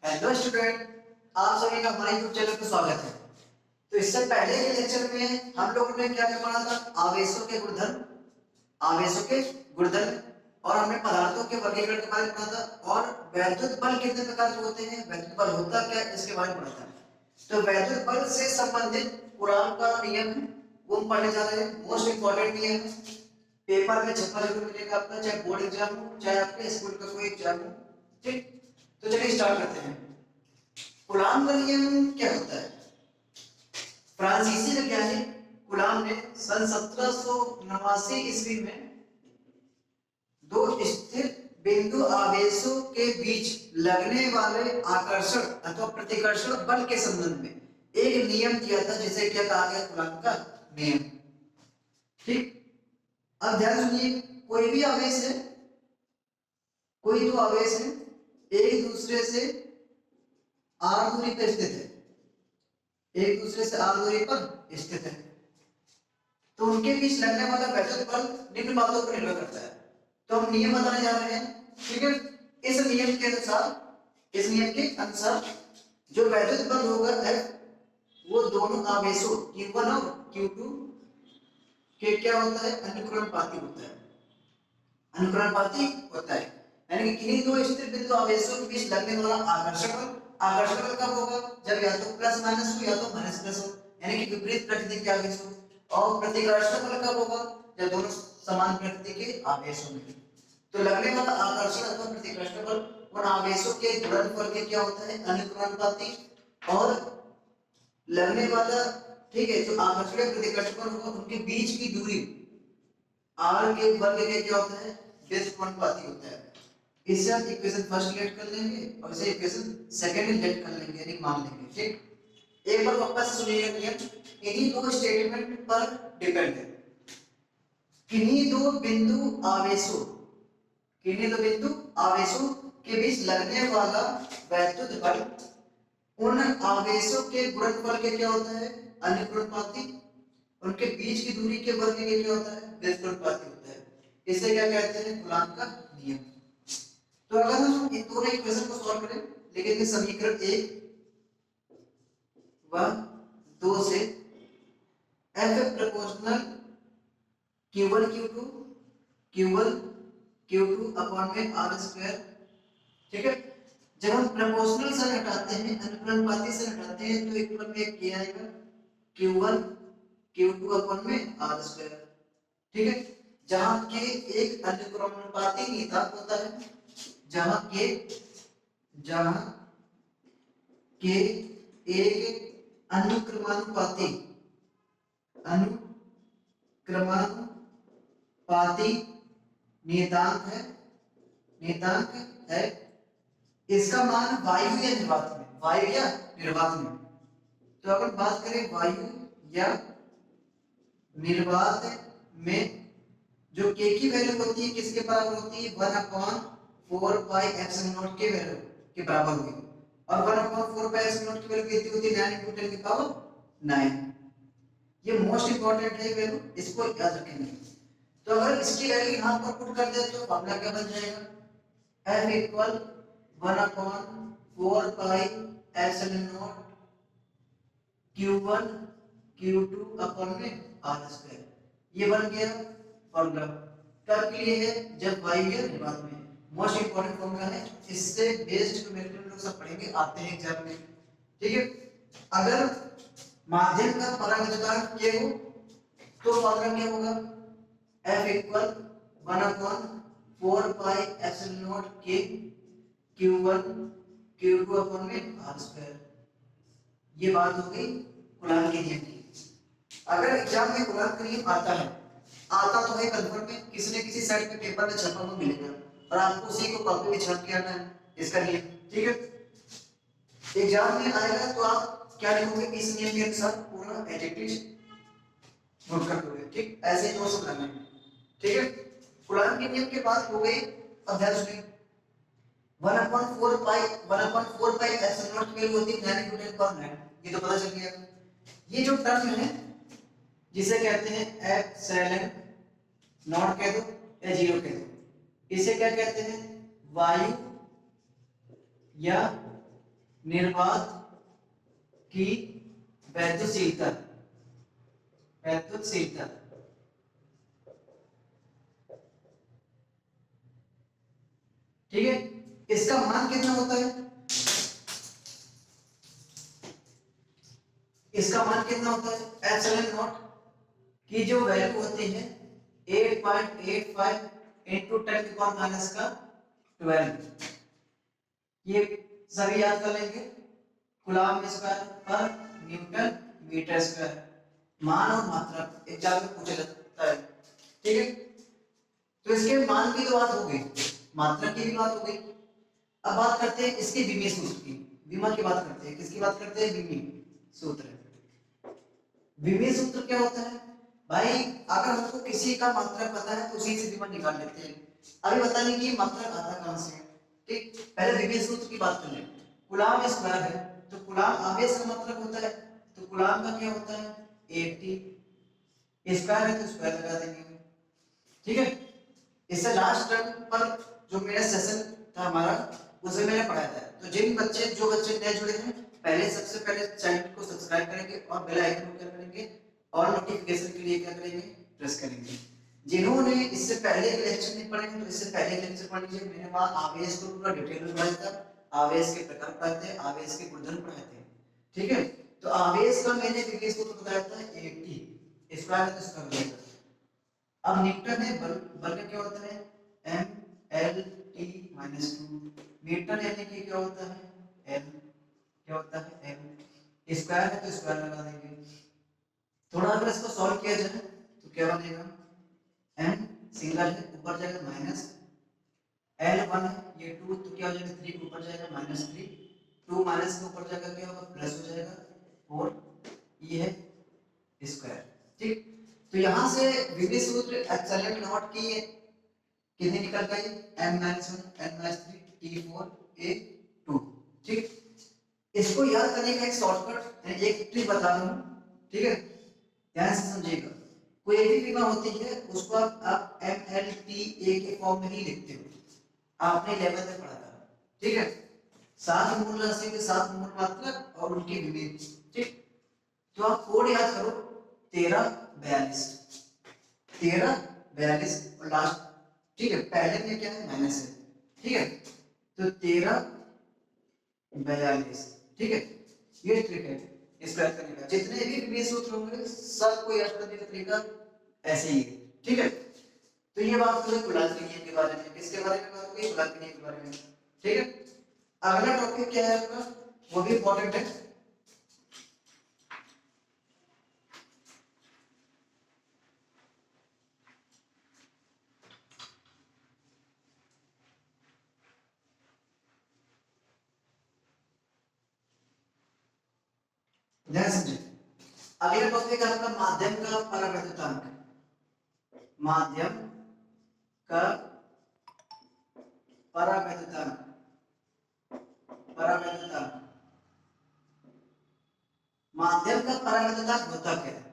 Hello student, आप सभी का हमारे यूट्यूब चैनल पर स्वागत है। तो इससे पहले के लेक्चर में हम लोगों ने क्या क्या पढ़ा था? आवेशों के गुणधर्म, आवेशों के गुणधर्म, और हमने पदार्थों के वर्गीकरण के बारे में पढ़ा था, और वैद्युत बल कितने प्रकार के होते हैं, वैद्युत बल होता क्या है, इसके बारे में पढ़ा था। तो वैद्युत बल से संबंधित कूलॉम का नियम है, वो हम पढ़ने जा रहे हैं। मोस्ट इंपॉर्टेंट नियम है, पेपर में छपा जरूर मिलेगा आपका, चाहे बोर्ड एग्जाम हो चाहे आपके स्कूल का कोई एग्जाम हो। ठीक, तो चलिए स्टार्ट करते हैं। कूलॉम का नियम क्या होता है? फ्रांसीसी वैज्ञानिक कूलॉम ने सन 1789 ईस्वी में दो स्थिर बिंदु आवेशों के बीच लगने वाले आकर्षण अथवा प्रतिकर्षण बल के संबंध में एक नियम दिया था, जिसे क्या कहा गया? कूलॉम का नियम। ठीक, अब ध्यान सुनिए, कोई भी आवेश है, कोई तो आवेश है, एक दूसरे से r दूरी पर स्थित है, एक दूसरे से r दूरी पर स्थित है, तो उनके बीच लगने वाला वैद्युत बल निम्न बातों पर निर्भर करता है। तो हम नियम बताने जा रहे हैं, ठीक है। इस नियम के अनुसार जो वैद्युत बल होगा F, वो दोनों आवेशों Q1 और Q2 के क्या होता है? अनुक्रमपाती होता है, अनुक्रमपाती होता है। यानी कि किन्हीं दो स्थिर बिंदु आवेशों के बीच लगने वाला आकर्षण बल, आकर्षण बल कब होगा? जब या तो प्लस माइनस हो या तो माइनस प्लस हो, यानी कि विपरीत प्रकृति के आवेश हो। और प्रतिकर्षण बल कब होगा? जब दोनों समान प्रकृति के आवेश होंगे। तो लगने वाला आकर्षण अथवा प्रतिकर्षण बल उन आवेशों के गुणनफल के क्या होता है? अनुक्रमपाती। और लगने वाला, ठीक है, जो आकर्षण प्रतिकर्षण बल होगा उनके बीच की दूरी r के वर्ग के क्या होता है? व्युत्क्रमानुपाती होता है। इससे हम इक्वेशन फर्स्ट लेट कर लेंगे और इसे इक्वेशन सेकंड लेट कर लेंगे, यानी मान लेंगे। ठीक, एक बार वापस सुनिएगा नियम, इन्हीं दो स्टेटमेंट पर डिपेंड है। किन्हीं दो बिंदु आवेशों, किन्हीं दो बिंदु आवेशों के बीच लगने वाला वैद्युत बल उन आवेशों के गुणनफल के क्या होता है? अनुक्रमपाती। उनके बीच की दूरी के वर्ग के क्या होता है? व्युत्क्रमानुपाती होता है। इसे क्या कहते हैं? कूलॉम का नियम। तो अगर हम इन दोनों इक्वेशन को सॉल्व करें, लिखेंगे समीकरण 1 व 2 से F proportional Q1 Q2 upon में R स्क्वायर। ठीक है, जब हम प्रोपोर्शनल से हटाते हैं, अनुक्रमपाती से हटाते हैं, तो इक्वल में क्या आएगा? Q1 Q2 अपॉन में R स्क्वायर। ठीक है, जहां के एक अनुक्रमणिपाती नियतांक होता है, जहां के एक अनुक्रमानुपाती नियतांक है, इसका मान वायु या निर्वात में, वायु या निर्वात में। तो अगर बात करें वायु या निर्वात में, जो k की वैल्यू होती है किसके बराबर होती है? 1/4 पाई एप्सिलॉन नॉट के वैल्यू के बराबर होगी। और 1/4 पाई एप्सिलॉन नॉट की वैल्यू कितनी होती है? 9 × 10⁹ ये मोस्ट इंपॉर्टेंट है वैल्यू, इसको याद रखेंगे। तो अगर इसकी वैल्यू यहां पर पुट कर दे तो फॉर्मूला क्या बन जाएगा? F = 1/4 pi epsilon not Q1 Q2 upon में R स्क्वायर। ये बन गया फॉर्मूला। कब के लिए है? जब वायु या निर्वात में। मोस्ट इंपॉर्टेंट फॉर्मूला है, इससे बेस्ड न्यूमेरिकल हम लोग सब पढ़ेंगे, आते हैं एग्जाम में। ठीक है, अगर माध्यम का परावर्तक K हो तो फॉर्मूला क्या होगा? F = 1/4 pi epsilon not K Q1 Q2 upon में R स्क्वायर। ये बात हो गई कूलॉम के नियम की। अगर एग्जाम में कूलॉम का नियम आता तो है कंफर्म में, किसी न किसी साइड पे पेपर में छपा हुआ मिलेगा और आपको उसी को कॉपी में छाप के आना है, इसका नियम। ठीक है, एग्जाम में आएगा तो आप क्या लिखोगे? इस नियम के अनुसार पूरा एडजेक्टिव नोट कर दोगे। ठीक, ऐसे ही नोट्स बनाना है। ठीक है, कूलॉम के नियम के बाद हो गई, अब ध्यान सुनिए, 1/4 पाई एप्सिलॉन नॉट की वैल्यू होती है 9 × 10⁹, ये तो पता चल गया। ये जो टर्म है जिसे कहते हैं एप्सिलॉन नॉट कह दो या 0 कह दो, इसे क्या कहते हैं? वायु या निर्वात की वैद्युतशीलता, वैद्युतशीलता, ठीक है। इसका मान कितना होता है, इसका मान कितना होता है, एप्सिलॉन नॉट की जो वैल्यू होती है 8.85 इंटू 10⁻⁻12, ये सभी याद कर लेंगे। कूलम्ब स्क्वायर पर न्यूटन मीटर स्क्वायर, मान और मात्रा एग्जाम में पूछा जाता है, ठीक है। तो इसके मान की तो बात हो गई, मात्रा की भी बात हो गई। अब बात करते हैं इसके विमीय सूत्र की, विमा की बात करते हैं, किसकी बात करते हैं, विमीय सूत्र। विमीय सूत्र क्या होता है भाई, अगर हमको किसी का मात्रक पता है तो उसी से विमा निकाल लेते हैं। अभी बता नहीं कि मात्रक आता कहां से है, ठीक। पहले विमीय सूत्र की बात कर लें। कूलम्ब स्क्वायर है तो कूलम्ब आवेश का मात्रक होता है, तो कूलम्ब का क्या होता है 80, स्क्वायर है तो स्क्वायर लगा देंगे, ठीक है। इससे लास्ट टर्म पर जो मेरा सेशन था हमारा, उसे मैंने पढ़ाया था। तो जिन बच्चे जो बच्चे नए जुड़े हैं, पहले सबसे पहले चैनल को सब्सक्राइब करेंगे और बेल आइकन को क्या करेंगे, और नोटिफिकेशन के लिए क्या करेंगे, प्रेस करेंगे। जिन्होंने इससे पहले के लेक्चर नहीं पढ़े तो इससे पहले के लेक्चर पढ़ लीजिए। मैंने वहां आवेश को पूरा डिटेल में पढ़ाया था, आवेश के प्रकार पढ़ाए थे, आवेश के गुणधर्म पढ़ाए थे, ठीक है। तो आवेश का मैंने विवेश को तो बताया था 80, स्क्वायर है तो स्क्वायर। अब न्यूटन है, बल का क्या होता है m l t minus 2, Newton यानी कि क्या होता है l, क्या होता है l, स्क्वायर है तो स्क्वायर लगा देंगे। थोड़ा अगर इसको सॉल्व किया जाए तो क्या बनेगा, m सिंगल है ऊपर जाएगा माइनस, l 1 है ये 2 तो क्या हो जाएगा 3 ऊपर जाएगा माइनस 3, 2 माइनस के ऊपर जाएगा क्या होगा प्लस हो जाएगा 4, ये है स्क्वायर, ठीक। तो यहां से विधि सूत्र एप्सिलॉन नॉट की कितनी निकल गई m-1 n-3 t4 a2, ठीक। इसको याद करने का एक शॉर्टकट यानी एक ट्रिक बता रहा हूं, ठीक है, ध्यान से समझिएगा। कोई भी विमा होती है उसको आप mLTA के फॉर्म में ही लिखते हो, आपने 11th में पढ़ा था, ठीक है। 7 मूल राशि के 7 मूल मात्रक और उनके विमीय, ठीक। तो आप कोड याद करो 1342, 1342 और लास्ट, ठीक है, पहले में क्या है माइनस है, ठीक है। तो 1342, ठीक है। ये ट्रिक है इस प्रकार करने का। जितने भी विमीय सूत्र होंगे सबको याद करने का तरीका ऐसे ही है, ठीक है। तो ये बात हुई कुलाल के नियम के बारे में, किसके बारे में बात हुई, कुलाल के नियम के बारे में, ठीक है। अगला टॉपिक क्या है आपका, वो भी इंपॉर्टेंट है। ध्यान समझे। अगला टॉपिक है आपका माध्यम का परावैद्युतांक, माध्यम का परावैद्युतांक, परावैद्युतांक, माध्यम का परावैद्युतांक होता क्या है।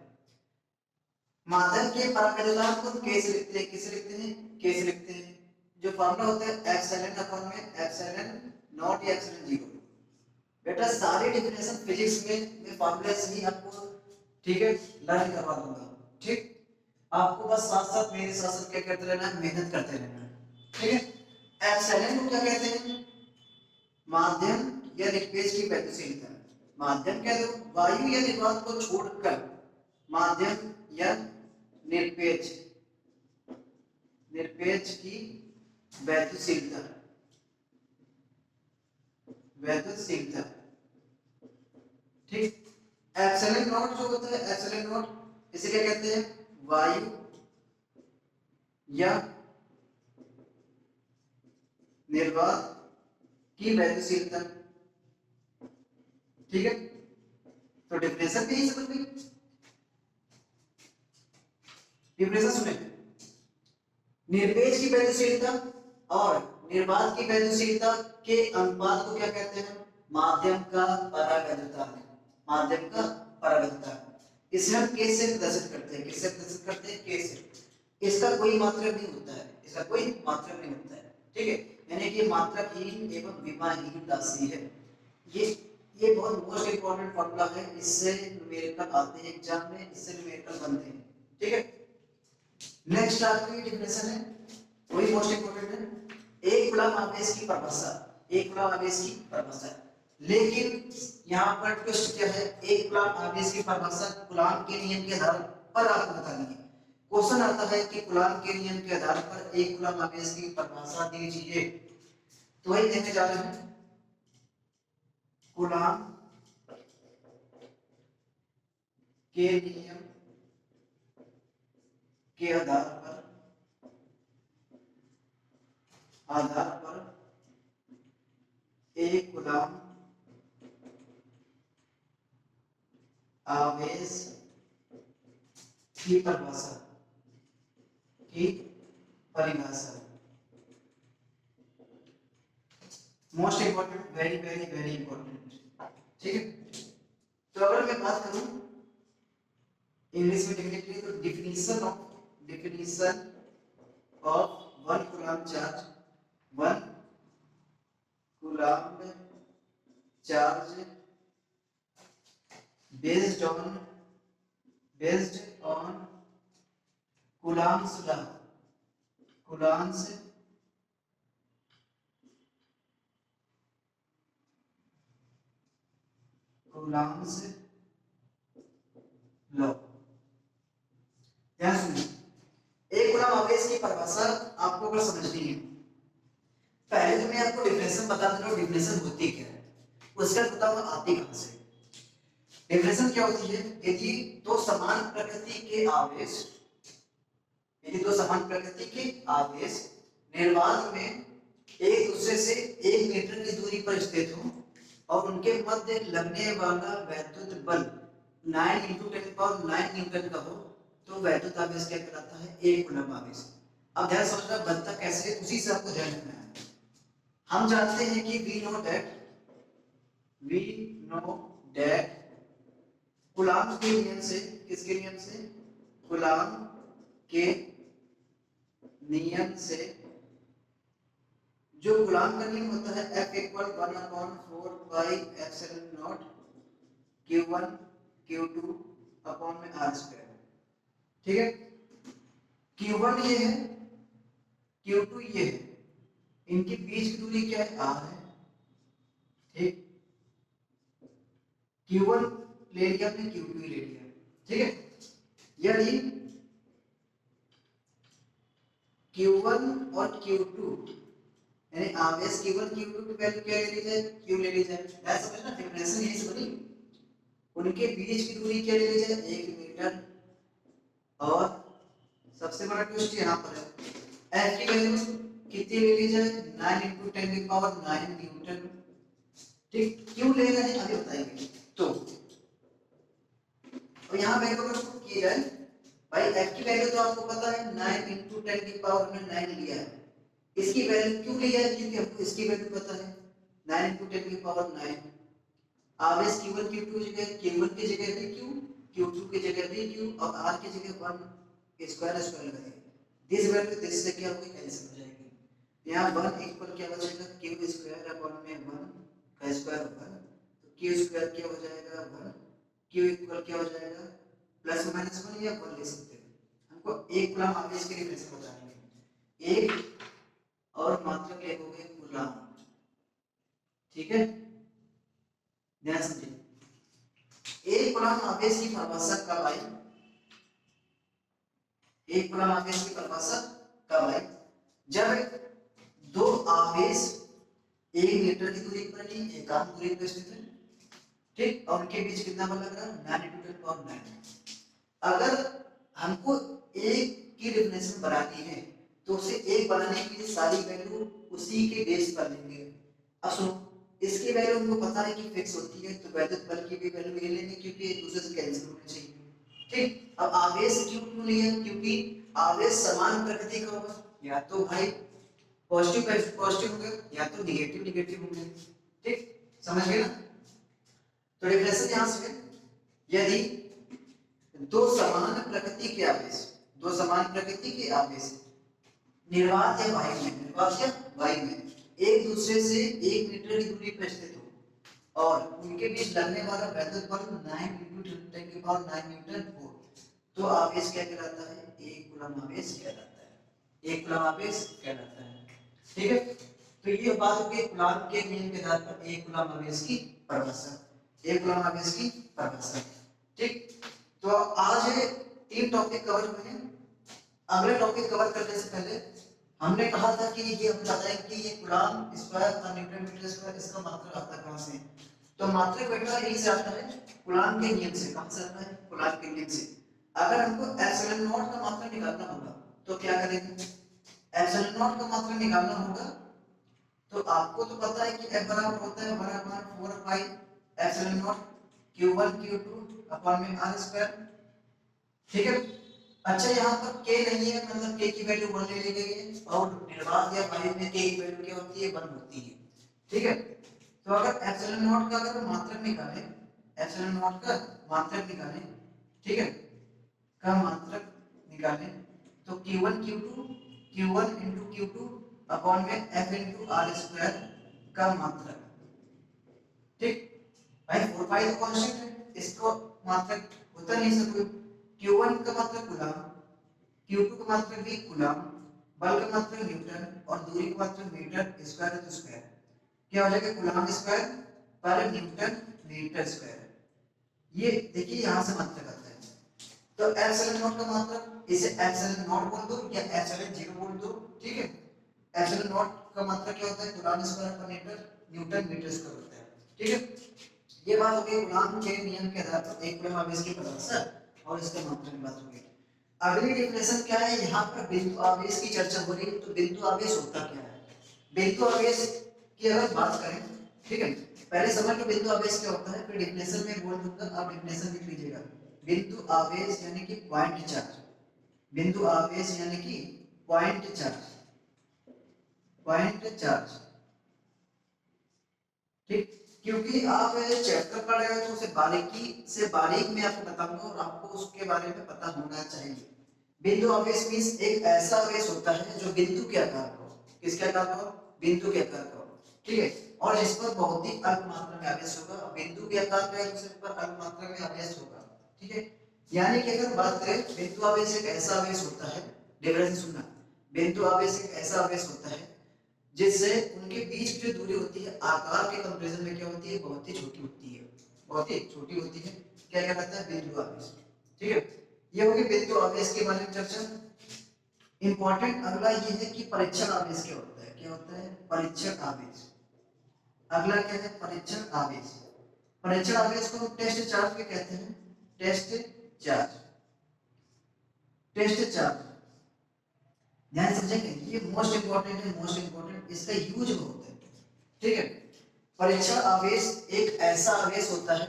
माध्यम के परावैद्युतांक को कैसे लिखते हैं, किसे लिखते हैं, कैसे लिखते हैं। जो फॉर्मूला होता है एप्सिलॉन अपॉन में एप्सिलॉन नॉट या एप्सिलॉन 0। बेटा सारी डेफिनेशन फिजिक्स में मैं फॉर्मूला से ही आपको, ठीक है, लर्न करवा दूंगा, ठीक। आपको बस साथ साथ मेरे साथ साथ क्या करते रहना है, मेहनत करते रहना है, ठीक है। एप्सिलॉन को क्या कहते हैं, माध्यम या निरपेक्ष की वैद्युतशीलता। माध्यम कह दो वायु या निर्वात को छोड़कर, माध्यम या निरपेक्ष, निरपेक्ष की वैद्युतशीलता, वैद्युतशीलता, ठीक। एप्सिलॉन नॉट जो होता है, एप्सिलॉन नॉट इसे क्या कहते हैं, वायु या निर्वात की वैद्युतशीलता, ठीक है। तो डेफिनेशन भी समझ गई, डेफिनेशन सुने, निरपेक्ष की वैद्युतशीलता और निर्वात की वैद्युतशीलता के अनुपात को क्या कहते हैं, माध्यम का परावैद्युतांक, माध्यम का परावैद्युतांक। इसे हम के से प्रदर्शित करते हैं, किससे प्रदर्शित करते हैं, के से। इसका कोई मात्रक नहीं होता है, इसका कोई मात्रक नहीं होता है, ठीक है। यानी कि मात्रकहीन एवं विमाहीन राशि है। ये ये बहुत मोस्ट इंपॉर्टेंट फॉर्मूला है, इससे न्यूमेरिकल आते हैं एग्जाम में, इससे न्यूमेरिकल बनते हैं, ठीक है। नेक्स्ट आपकी डेफिनेशन है, वही मोस्ट इंपॉर्टेंट है, एक कूलम आवेश की परिभाषा, एक कूलम आवेश की परिभाषा। लेकिन यहाँ पर ट्विस्ट क्या है, एक कूलम आवेश की परिभाषा कूलम के नियम के आधार पर आपको बतानी है। क्वेश्चन आता है कि कूलम के नियम के आधार पर एक कूलम आवेश की परिभाषा दीजिए, तो वही देखने जा रहे हैं। कूलम के नियम के आधार पर एक कूलम आवेश की परिभाषा most important, very very very important, ठीक है। तो अगर मैं बात करूं इंग्लिश में लिखने के लिए, तो definition of one coulomb charge, one coulomb charge based on Coulomb's law, Coulomb's law. ध्यान सुनिए, एक कूलम आवेश की परिभाषा आपको अगर समझनी है, पहले तो मैं आपको डिफिनेशन बता दे रहा हूं, डिफिनेशन होती क्या है, उसका बताओ आती कहां से। डिफिनेशन क्या होती है, यदि दो समान प्रकृति के आवेश निर्वात में एक दूसरे से 1 मीटर की दूरी पर स्थित हो और उनके मध्य लगने वाला वैद्युत बल 9 × 10⁹ न्यूटन का हो, तो वैद्युत आवेश क्या कहलाता है, एक कूलम आवेश। अब ध्यान समझना बनता कैसे है, उसी से आपको ध्यान रखना है। हम जानते हैं कि वी नो दैट कूलम के नियम से, किसके नियम से, कूलम के नियम से जो कूलम का नियम होता है F = 1/4πε0 Q1 Q2 r², ठीक है। Q1 ये है, Q2 ये है, इनके बीच की दूरी क्या है, r है, ठीक। Q1 ले लिया आपने, Q2 ले लिया, ठीक है। यदि Q1 और Q2 यानी आवेश Q1 Q2 की वैल्यू क्या ले ली जाए, Q ले ली जाए, ऐसा समझना, डेफिनेशन यही से बनी। उनके बीच की दूरी क्या ले ली जाए, 1 मीटर, और सबसे बड़ा ट्विस्ट यहाँ पर है, F की वैल्यू कितनी ले ली जाए, 9 × 10⁹ न्यूटन, ठीक। क्यों ले रहे हैं आगे बताएंगे। तो और यहाँ वैल्यू अगर पुट की जाए, भाई F की वैल्यू तो आपको पता है 9 × 10⁹ लिया है, इसकी वैल्यू क्यों लिया है, क्योंकि हमको इसकी वैल्यू पता है 9 × 10⁹। आवेश Q1 Q2 की जगह Q1 की जगह भी Q, Q2 की जगह भी Q, और R की जगह 1² लगाइए। दिस वैल्यू दिस से क्या होगी, कैंसिल हो जाएगी। यहाँ 1 इक्वल क्या हो जाएगा, Q² में 1 का स्क्वायर होगा, तो Q² क्या हो जाएगा 1, Q इक्वल क्या हो जाएगा +-1 या 1 ले सकते हैं। हमको एक कूलम आवेश की डेफिनेशन बतानी है, एक और मात्रक एक हो गए कूलम, ठीक है। ध्यान समझिए, एक कूलम आवेश की परिभाषा कब आई, एक कूलम आवेश की परिभाषा कब आई, जब दो आवेश 1 मीटर की दूरी पर नहीं, एकांत दूरी पर स्थित है, ठीक, और उनके बीच कितना बल लग रहा है, 9 × 10⁹। अगर हमको एक की डेफिनेशन बनानी है, तो उसे एक बनाने के लिए सारी वैल्यू उसी के बेस पर लेंगे। अब सुनो, इसकी वैल्यू हमको पता है कि फिक्स होती है, तो वैद्युत बल की भी वैल्यू ये लेंगे, क्योंकि एक दूसरे से कैंसिल होने चाहिए, ठीक। अब आवेश क्यों लिया, क्योंकि आवेश समान प्रकृति का होगा, या तो भाई पॉजिटिव होंगे या तो नेगेटिव होंगे, ठीक, समझ गए ना। तो डेफिनेशन यहां से, यदि दो समान प्रकृति के आवेश निर्वात या वायु में एक दूसरे से 1 मीटर की दूरी पर स्थित हो, और उनके बीच लगने वाला वैद्युत बल 9 × 10⁹ न्यूटन वोल्ट। तो आवेश क्या कहलाता है? 1 कूलम आवेश कहलाता है। 1 कूलम आवेश कहलाता है। ठीक है, तो ये बात हो गई कूलम के नियम के आधार पर 1 कूलम आवेश की परिभाषा। 1 कूलम आवेश की परिभाषा। ठीक, तो आज 3 टॉपिक कवर हुए हैं। अगले टॉपिक कवर करने से पहले हमने कहा था कि ये हम बताएं कि ये कूलम स्क्वायर और न्यूटन मीटर स्क्वायर इसका मात्रक आता कहां से? तो मात्रक बेटा यही से आता है, कूलम के नियम से। कहां से आता है? कूलम के नियम से। अगर हमको एप्सिलॉन नॉट का मात्रक निकालना होगा तो क्या करेंगे? एप्सिलॉन नॉट का मात्रक निकालना होगा तो आपको तो पता है कि F बराबर होता है 1/4 pi epsilon not Q1 Q2 upon में R स्क्वायर। ठीक है, अच्छा यहाँ पर k नहीं है, मतलब k की वैल्यू 1 ले ली गई है और निर्वात या पाइप में k की वैल्यू क्या होती है? 1 होती है। ठीक है, तो अगर एप्सिलॉन नॉट का अगर मात्रक निकालें, एप्सिलॉन नॉट का मात्रक निकालें, ठीक है, का मात्रक निकालें तो Q1 Q2 Q1 × Q2 upon में F × R स्क्वायर का मात्रक। ठीक भाई, 4 पाई तो कांस्टेंट है, इसको मात्रक होता नहीं सब। Q1 का मात्रक कूलम, Q2 का मात्रक भी कूलम, बल का मात्रक न्यूटन और दूरी का मात्रक मीटर स्क्वायर है तो स्क्वायर क्या हो जाएगा? कूलम स्क्वायर पर न्यूटन मीटर स्क्वायर। ये देखिए यहां से मात्रक आता है। तो एप्सिलॉन नॉट का मात्रक इसे एप्सिलॉन नॉट बोल दो या एप्सिलॉन 0 बोल दो। ठीक है, एप्सिलॉन नॉट का मात्रक क्या होता है? कूलम स्क्वायर पर मीटर न्यूटन मीटर स्क्वायर होता है। ठीक है, ये बात हो गई कूलम के नियम के आधार पर 1 कूलम आवेश की परिभाषा और इसके मात्रक की बात हो गई। अगली डेफिनेशन क्या है? यहाँ पर बिंदु आवेश की चर्चा हो रही है। तो बिंदु आवेश होता क्या है? बिंदु आवेश की अगर बात करें, ठीक है, पहले समझ लो बिंदु आवेश क्या होता है, फिर डेफिनेशन में बोल दूंगा, आप डेफिनेशन लिख लीजिएगा। बिंदु आवेश यानी कि पॉइंट चार्ज। बिंदु आवेश यानी कि पॉइंट चार्ज, पॉइंट चार्ज। ठीक, क्योंकि आप चैप्टर पढ़ रहे हो तो उसे बारीकी से बारीक में आपको बताऊंगा और आपको उसके बारे में पता होना चाहिए। बिंदु आवेश मींस एक ऐसा आवेश होता है जो बिंदु के आकार का हो। किसके आकार का हो? बिंदु के आकार का हो। ठीक है, और जिस पर बहुत ही अल्प मात्रा में आवेश होगा। बिंदु के आकार का है, उस पर अल्प मात्रा में आवेश होगा। ठीक है, यानी कि अगर बात करें बिंदु आवेश एक ऐसा आवेश होता है, ध्यान से सुनना, बिंदु आवेश एक ऐसा आवेश होता है जिससे उनके बीच की जो दूरी होती है आकार के कंपैरिजन में क्या होती है? बहुत ही छोटी होती है, बहुत ही छोटी होती है। क्या क्या कहता है? बिंदु आवेश। ठीक है, ये होगी बिंदु आवेश के बारे में चर्चा। इंपॉर्टेंट अगला ये है कि परीक्षण आवेश क्या होता है? क्या होता है? परीक्षण आवेश। अगला क्या है? परीक्षण आवेश। परीक्षण आवेश को टेस्ट चार्ज के कहते हैं। टेस्ट चार्ज, टेस्ट चार्ज ध्यान समझेंगे, ये मोस्ट इंपॉर्टेंट है, मोस्ट इंपॉर्टेंट। इसका यूज बहुत है। ठीक है, परीक्षण आवेश एक ऐसा आवेश होता है,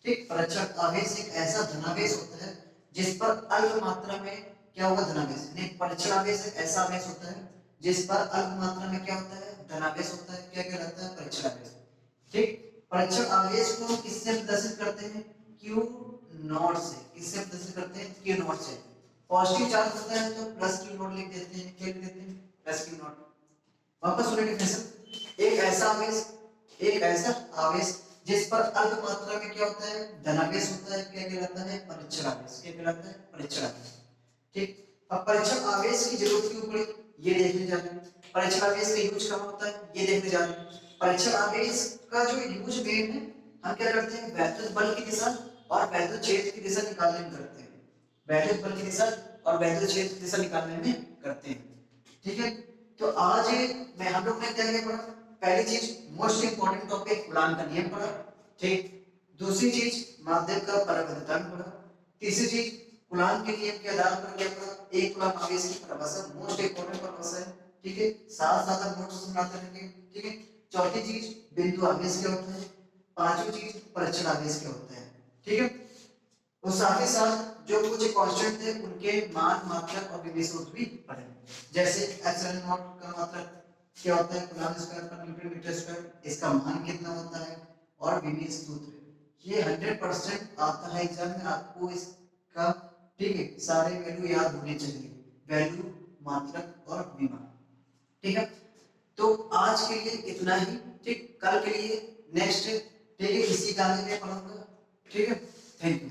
ठीक, परीक्षण आवेश एक ऐसा धनावेश होता है जिस पर अल्प मात्रा में क्या होगा? धनावेश। नहीं, परीक्षण आवेश एक ऐसा आवेश होता है जिस पर अल्प मात्रा में क्या होता है? धनावेश होता है। क्या कहलाता है? परीक्षण आवेश। ठीक, परीक्षण आवेश को हम किससे प्रदर्शित करते हैं? Q नॉट से। किससे प्रदर्शित करते हैं? Q नॉट से। पॉजिटिव चार्ज होता है तो प्लस Q नॉट लिख देते हैं। क्या लिख देते हैं? Plus Q not. वापस सुनिए डेफिनेशन। एक ऐसा आवेश, एक ऐसा आवेश जिस पर अल्प मात्रा में क्या होता है? धनावेश होता है। क्या कहलाता है? परीक्षण आवेश। क्या कहलाता है? परीक्षण आवेश। ठीक, अब परीक्षण आवेश की जरूरत क्यों पड़ी? ये देखने जा रहे हैं। परीक्षण आवेश का यूज कहाँ होता है? ये देखने जा रहे हैं। परीक्षण आवेश का जो यूज मेन है, हम क्या करते हैं? वैद्युत बल की दिशा और वैद्युत क्षेत्र की दिशा निकालने में करते हैं। वैद्युत बल की दिशा और वैद्युत क्षेत्र की दिशा निकालने में करते हैं। ठीक है, तो आज मैं हम लोग ने क्या क्या पढ़ा? पहली चीज मोस्ट इंपॉर्टेंट टॉपिक कूलॉम का नियम पढ़ा। ठीक, दूसरी चीज माध्यम का परावर्तन पढ़ा। तीसरी चीज कूलॉम के नियम के आधार पर क्या पढ़ा? एक कूलॉम आवेश की परिभाषा, मोस्ट इंपॉर्टेंट परिभाषा है। ठीक है, साथ साथ आप नोट्स बनाते रहेंगे। ठीक है, चौथी चीज बिंदु आवेश क्या होता है। पांचवी चीज परीक्षण आवेश क्या होता है। ठीक है, और साथ ही साथ जो कुछ कांस्टेंट थे उनके मान, मात्रक और विभेद सूत्र भी पढ़े। जैसे एप्सिलॉन नॉट का मात्रक क्या होता है? कूलॉम स्क्वायर पर न्यूटन मीटर स्क्वायर। इसका मान कितना होता है? और विभेद सूत्र ये 100% आता है एग्जाम में, आपको इसका ठीक है सारे वैल्यू याद होने चाहिए। वैल्यू, मात्रक और विभेद। ठीक है, तो आज के लिए इतना ही। ठीक, कल के लिए नेक्स्ट ठीक है, इसी का आगे मैं पढ़ूंगा। ठीक है, थैंक यू।